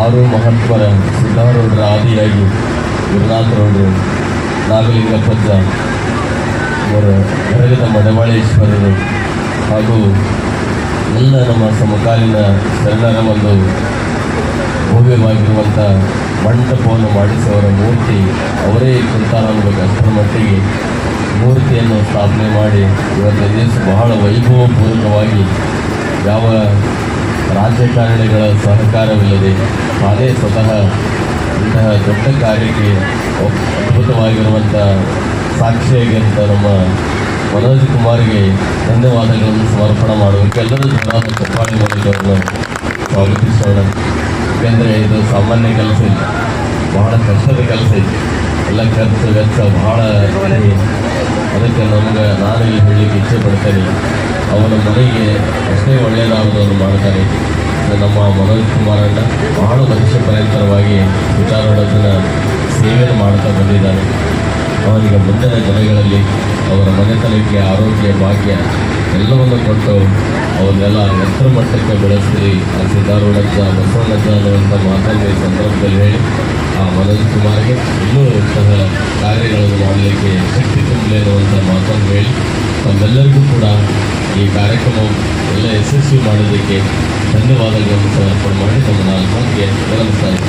ಆರು ಮಹಾತ್ಮರ ಸಿದ್ಧಾರೂಢರ ಆದಿಯಾಗಿ ಗುರುನಾಥರವರು, ನಾಗಲಿಂಗಪ್ಪಜ್ಜ ಅವರ ಗರಗದ ಮಡವಾಳೇಶ್ವರರು ಹಾಗೂ ಎಲ್ಲ ನಮ್ಮ ಸಮಕಾಲೀನ ಶರಣರ ಒಂದು ಭವ್ಯವಾಗಿರುವಂಥ ಮಂಟಪವನ್ನು ಮಾಡಿಸುವವರ ಮೂರ್ತಿ ಅವರೇ ಕುಂತಾರ ಅನ್ನಬೇಕು. ಅಷ್ಟರ ಮಟ್ಟಿಗೆ ಮೂರ್ತಿಯನ್ನು ಸ್ಥಾಪನೆ ಮಾಡಿ ಇವತ್ತು ದಿವಸ ಬಹಳ ವೈಭವಪೂರ್ವಕವಾಗಿ ಯಾವ ರಾಜಕಾರಣಿಗಳ ಸಹಕಾರವಿಲ್ಲದೆ ತಾನೇ ಸ್ವತಃ ಇಂತಹ ದೊಡ್ಡ ಕಾರ್ಯಕ್ಕೆ ಅದ್ಭುತವಾಗಿರುವಂಥ ಸಾಕ್ಷಿಯಾಗಿರುವಂಥ ನಮ್ಮ ಮನೋಜ್ ಕುಮಾರ್ಗೆ ಧನ್ಯವಾದಗಳನ್ನು ಸಮರ್ಪಣೆ ಮಾಡಬೇಕು. ಎಲ್ಲರೂ ಜೋರಾದ ಚಪ್ಪಾಳೆ ಮಾಡಿದವರನ್ನು ಸ್ವಾಗತಿಸೋಣ. ಯಾಕೆಂದರೆ ಇದು ಸಾಮಾನ್ಯ ಕೆಲಸ ಇಲ್ಲ, ಬಹಳ ಕಷ್ಟದ ಕೆಲಸ ಇದೆ. ಎಲ್ಲ ಖರ್ಚು ವೆಚ್ಚ ಬಹಳ ಇದೆ. ಅದಕ್ಕೆ ನಮ್ಗೆ ನಾನು ಇಲ್ಲಿ ಹೇಳಲಿಕ್ಕೆ ಇಚ್ಛೆ ಪಡ್ತೇನೆ, ಅವನ ಮನೆಗೆ ಅಷ್ಟೇ ಒಳ್ಳೆಯದಾದವರು ಮಾಡ್ತಾರೆ. ನಮ್ಮ ಮನೋಜ್ ಕುಮಾರಣ್ಣ ಬಹಳ ವರ್ಷ ಪರ್ಯಂತರವಾಗಿ ವಿಚಾರವಾದನ ಸೇವೆಯನ್ನು ಮಾಡ್ತಾ ಬಂದಿದ್ದಾನೆ. ಅವನಿಗೆ ಮುಂದಿನ ದಿನಗಳಲ್ಲಿ ಅವರ ಮನೆತನಕ್ಕೆ ಆರೋಗ್ಯ ಭಾಗ್ಯ ಎಲ್ಲವನ್ನು ಕೊಟ್ಟು ಅವನ್ನೆಲ್ಲ ಎತ್ತರ ಮಟ್ಟಕ್ಕೆ ಬೆಳೆಸ್ತೀರಿ. ಆ ಸಿದ್ಧಾರೂಢಜ್ಜ ಬಸವಣ್ಣಜ್ಜ ಅನ್ನುವಂಥ ಮಾತನ್ನು ಈ ಸಂದರ್ಭದಲ್ಲಿ ಹೇಳಿ ಆ ಮನೋಜ್ ಕುಮಾರ್ಗೆ ಇನ್ನೂ ಇಂತಹ ಕಾರ್ಯಗಳನ್ನು ಮಾಡಲಿಕ್ಕೆ ಶಕ್ತಿ ತುಂಬಲಿ ಅನ್ನುವಂಥ ಮಾತನ್ನು ಹೇಳಿ ತಮ್ಮೆಲ್ಲರಿಗೂ ಕೂಡ ಈ ಕಾರ್ಯಕ್ರಮ ಎಲ್ಲ ಯಶಸ್ವಿ ಮಾಡೋದಕ್ಕೆ ಧನ್ಯವಾದಗಳನ್ನು ಸಮರ್ಪಣೆ ಮಾಡಿ ತಮ್ಮ ನಾಲ್ಕು ಮಾತಿಗೆ ವಿರಮಿಸ್ತಾರೆ.